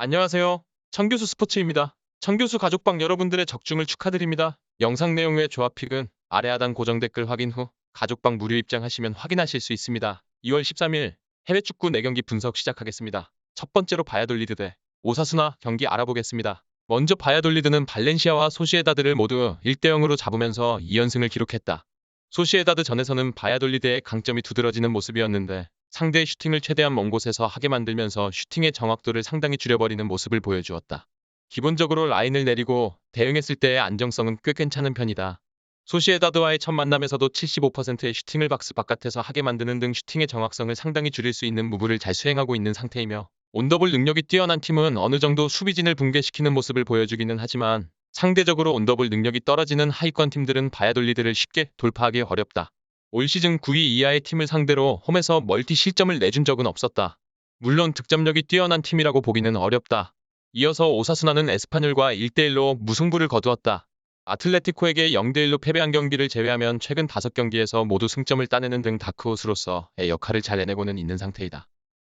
안녕하세요. 청교수 스포츠입니다. 청교수 가족방 여러분들의 적중을 축하드립니다. 영상 내용 외 조합픽은 아래 하단 고정 댓글 확인 후 가족방 무료 입장하시면 확인하실 수 있습니다. 2월 13일 해외 축구 4경기 분석 시작하겠습니다. 첫 번째로 바야돌리드 대 오사수나 경기 알아보겠습니다. 먼저 바야돌리드는 발렌시아와 소시에다드를 모두 1대0으로 잡으면서 2연승을 기록했다. 소시에다드 전에서는 바야돌리드의 강점이 두드러지는 모습이었는데 상대의 슈팅을 최대한 먼 곳에서 하게 만들면서 슈팅의 정확도를 상당히 줄여버리는 모습을 보여주었다. 기본적으로 라인을 내리고 대응했을 때의 안정성은 꽤 괜찮은 편이다. 소시에다드와의 첫 만남에서도 75%의 슈팅을 박스 바깥에서 하게 만드는 등 슈팅의 정확성을 상당히 줄일 수 있는 무브를 잘 수행하고 있는 상태이며 온더볼 능력이 뛰어난 팀은 어느 정도 수비진을 붕괴시키는 모습을 보여주기는 하지만 상대적으로 온더볼 능력이 떨어지는 하위권 팀들은 바야돌리드를 쉽게 돌파하기 어렵다. 올 시즌 9위 이하의 팀을 상대로 홈에서 멀티 실점을 내준 적은 없었다. 물론 득점력이 뛰어난 팀이라고 보기는 어렵다. 이어서 오사수나는 에스파뇰과 1대1로 무승부를 거두었다. 아틀레티코에게 0대1로 패배한 경기를 제외하면 최근 5경기에서 모두 승점을 따내는 등 다크호스로서의 역할을 잘 해내고는 있는 상태이다.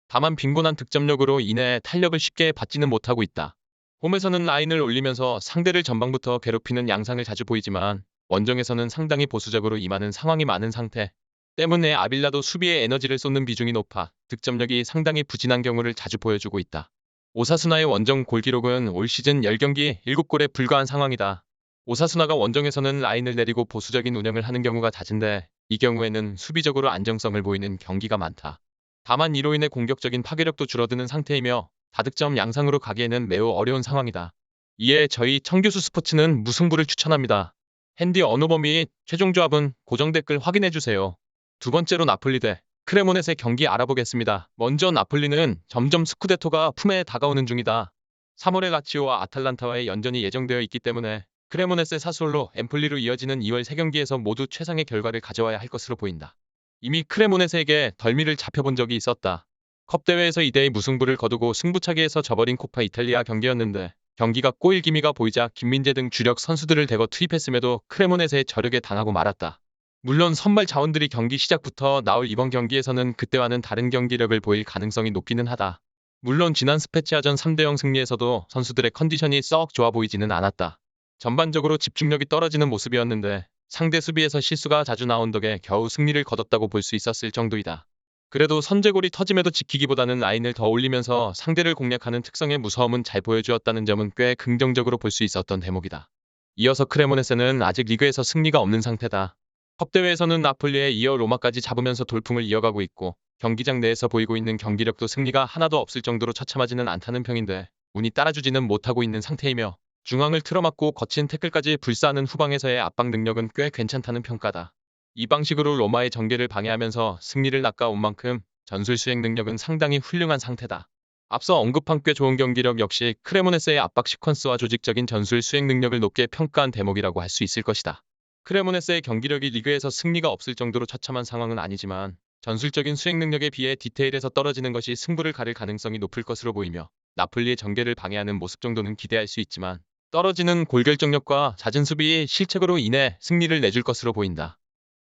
다만 빈곤한 득점력으로 인해 탄력을 쉽게 받지는 못하고 있다. 홈에서는 라인을 올리면서 상대를 전방부터 괴롭히는 양상을 자주 보이지만 원정에서는 상당히 보수적으로 임하는 상황이 많은 상태 때문에 아빌라도 수비에 에너지를 쏟는 비중이 높아 득점력이 상당히 부진한 경우를 자주 보여주고 있다. 오사수나의 원정 골 기록은 올 시즌 10경기 7골에 불과한 상황이다. 오사수나가 원정에서는 라인을 내리고 보수적인 운영을 하는 경우가 잦은데 이 경우에는 수비적으로 안정성을 보이는 경기가 많다. 다만 이로 인해 공격적인 파괴력도 줄어드는 상태이며 다득점 양상으로 가기에는 매우 어려운 상황이다. 이에 저희 청교수 스포츠는 무승부를 추천합니다. 핸디 언어범 및 최종 조합은 고정 댓글 확인해주세요. 두 번째로 나폴리 대 크레모넷의 경기 알아보겠습니다. 먼저 나폴리는 점점 스쿠데토가 품에 다가오는 중이다. 3월에 라치오와 아탈란타와의 연전이 예정되어 있기 때문에 크레모넷의 사수올로 엠폴리로 이어지는 2월 3경기에서 모두 최상의 결과를 가져와야 할 것으로 보인다. 이미 크레모넷에게 덜미를 잡혀본 적이 있었다. 컵 대회에서 2대2 무승부를 거두고 승부차기에서 져버린 코파 이탈리아 경기였는데 경기가 꼬일 기미가 보이자 김민재 등 주력 선수들을 대거 투입했음에도 크레모넷의 저력에 당하고 말았다. 물론 선발 자원들이 경기 시작부터 나올 이번 경기에서는 그때와는 다른 경기력을 보일 가능성이 높기는 하다. 물론 지난 스페치아전 3대0 승리에서도 선수들의 컨디션이 썩 좋아 보이지는 않았다. 전반적으로 집중력이 떨어지는 모습이었는데 상대 수비에서 실수가 자주 나온 덕에 겨우 승리를 거뒀다고 볼 수 있었을 정도이다. 그래도 선제골이 터짐에도 지키기보다는 라인을 더 올리면서 상대를 공략하는 특성의 무서움은 잘 보여주었다는 점은 꽤 긍정적으로 볼 수 있었던 대목이다. 이어서 크레모네세는 아직 리그에서 승리가 없는 상태다. 컵대회에서는 나폴리에 이어 로마까지 잡으면서 돌풍을 이어가고 있고 경기장 내에서 보이고 있는 경기력도 승리가 하나도 없을 정도로 처참하지는 않다는 평인데 운이 따라주지는 못하고 있는 상태이며 중앙을 틀어막고 거친 태클까지 불사하는 후방에서의 압박 능력은 꽤 괜찮다는 평가다. 이 방식으로 로마의 전개를 방해하면서 승리를 낚아온 만큼 전술 수행 능력은 상당히 훌륭한 상태다. 앞서 언급한 꽤 좋은 경기력 역시 크레모네스의 압박 시퀀스와 조직적인 전술 수행 능력을 높게 평가한 대목이라고 할 수 있을 것이다. 크레모네스의 경기력이 리그에서 승리가 없을 정도로 처참한 상황은 아니지만 전술적인 수행 능력에 비해 디테일에서 떨어지는 것이 승부를 가릴 가능성이 높을 것으로 보이며 나폴리의 전개를 방해하는 모습 정도는 기대할 수 있지만 떨어지는 골결정력과 잦은 수비의 실책으로 인해 승리를 내줄 것으로 보인다.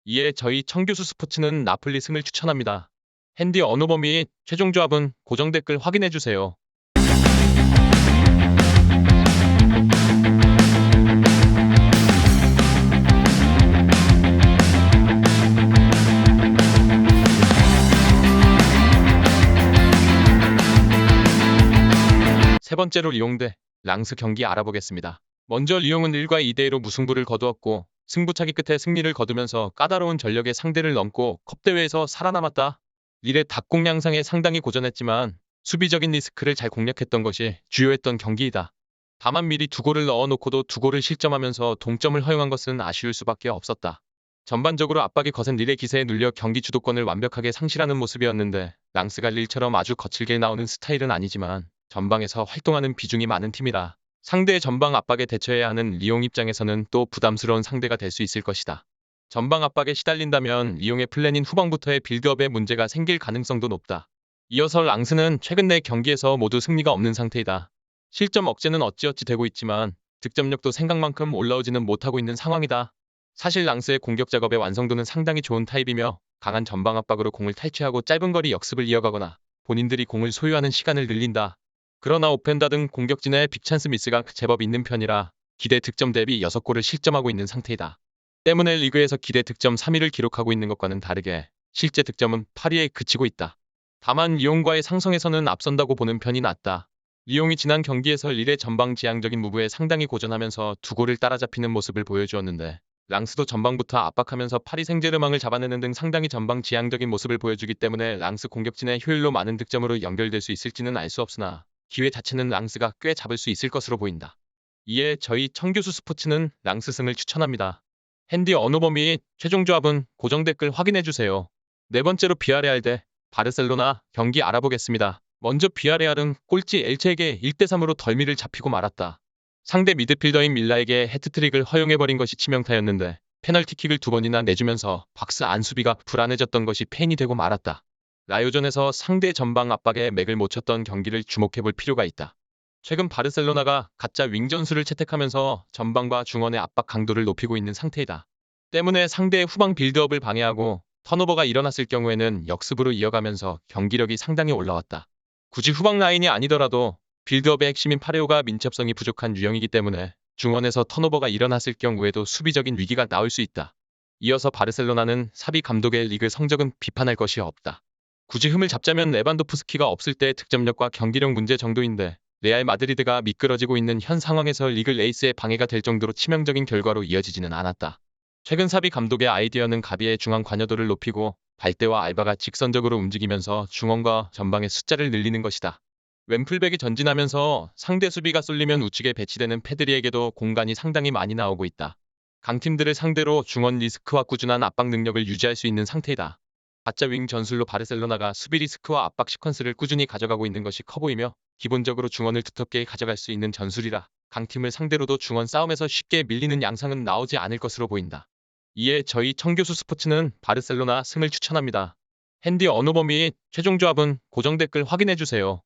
이에 저희 청교수 스포츠는 나폴리 승을 추천합니다. 핸디 언어범 및 최종 조합은 고정 댓글 확인해주세요. 세 번째로 리옹 대 랑스 경기 알아보겠습니다. 먼저 리옹은 1과 2대2로 무승부를 거두었고 승부차기 끝에 승리를 거두면서 까다로운 전력의 상대를 넘고 컵대회에서 살아남았다. 릴의 닭공 양상에 상당히 고전했지만 수비적인 리스크를 잘 공략했던 것이 주요했던 경기이다. 다만 미리 2골을 넣어놓고도 2골을 실점하면서 동점을 허용한 것은 아쉬울 수밖에 없었다. 전반적으로 압박이 거센 릴의 기세에 눌려 경기 주도권을 완벽하게 상실하는 모습이었는데 랑스가 릴처럼 아주 거칠게 나오는 스타일은 아니지만 전방에서 활동하는 비중이 많은 팀이라 상대의 전방 압박에 대처해야 하는 리옹 입장에서는 또 부담스러운 상대가 될 수 있을 것이다. 전방 압박에 시달린다면 리옹의 플랜인 후방부터의 빌드업에 문제가 생길 가능성도 높다. 이어서 랑스는 최근 4경기에서 모두 승리가 없는 상태이다. 실점 억제는 어찌어찌 되고 있지만 득점력도 생각만큼 올라오지는 못하고 있는 상황이다. 사실 랑스의 공격 작업의 완성도는 상당히 좋은 타입이며 강한 전방 압박으로 공을 탈취하고 짧은 거리 역습을 이어가거나 본인들이 공을 소유하는 시간을 늘린다. 그러나 오펜다 등 공격진의 빅찬스 미스가 제법 있는 편이라 기대 득점 대비 6골을 실점하고 있는 상태이다. 때문에 리그에서 기대 득점 3위를 기록하고 있는 것과는 다르게 실제 득점은 8위에 그치고 있다. 다만 리옹과의 상성에서는 앞선다고 보는 편이 낫다. 리옹이 지난 경기에서 릴의 전방지향적인 무브에 상당히 고전하면서 2골을 따라잡히는 모습을 보여주었는데 랑스도 전방부터 압박하면서 파리 생제르맹을 잡아내는 등 상당히 전방지향적인 모습을 보여주기 때문에 랑스 공격진의 효율로 많은 득점으로 연결될 수 있을지는 알 수 없으나 기회 자체는 랑스가 꽤 잡을 수 있을 것으로 보인다. 이에 저희 청교수 스포츠는 랑스 승을 추천합니다. 핸디 언어버 및 최종 조합은 고정 댓글 확인해주세요. 네 번째로 비아레알 대 바르셀로나 경기 알아보겠습니다. 먼저 비아레알은 꼴찌 엘체에게 1대3으로 덜미를 잡히고 말았다. 상대 미드필더인 밀라에게 해트트릭을 허용해버린 것이 치명타였는데 페널티킥을 2번이나 내주면서 박스 안 수비가 불안해졌던 것이 팬이 되고 말았다. 라요전에서 상대 전방 압박에 맥을 못 쳤던 경기를 주목해볼 필요가 있다. 최근 바르셀로나가 가짜 윙 전술을 채택하면서 전방과 중원의 압박 강도를 높이고 있는 상태이다. 때문에 상대의 후방 빌드업을 방해하고 턴오버가 일어났을 경우에는 역습으로 이어가면서 경기력이 상당히 올라왔다. 굳이 후방 라인이 아니더라도 빌드업의 핵심인 파레오가 민첩성이 부족한 유형이기 때문에 중원에서 턴오버가 일어났을 경우에도 수비적인 위기가 나올 수 있다. 이어서 바르셀로나는 사비 감독의 리그 성적은 비판할 것이 없다. 굳이 흠을 잡자면 레반도프스키가 없을 때의 득점력과 경기력 문제 정도인데 레알 마드리드가 미끄러지고 있는 현 상황에서 리그 레이스에 방해가 될 정도로 치명적인 결과로 이어지지는 않았다. 최근 사비 감독의 아이디어는 가비의 중앙 관여도를 높이고 발대와 알바가 직선적으로 움직이면서 중원과 전방의 숫자를 늘리는 것이다. 왼풀백이 전진하면서 상대 수비가 쏠리면 우측에 배치되는 페드리에게도 공간이 상당히 많이 나오고 있다. 강팀들을 상대로 중원 리스크와 꾸준한 압박 능력을 유지할 수 있는 상태이다. 가짜 윙 전술로 바르셀로나가 수비 리스크와 압박 시퀀스를 꾸준히 가져가고 있는 것이 커 보이며 기본적으로 중원을 두텁게 가져갈 수 있는 전술이라 강팀을 상대로도 중원 싸움에서 쉽게 밀리는 양상은 나오지 않을 것으로 보인다. 이에 저희 청교수 스포츠는 바르셀로나 승을 추천합니다. 핸디 언어버 및 최종 조합은 고정 댓글 확인해주세요.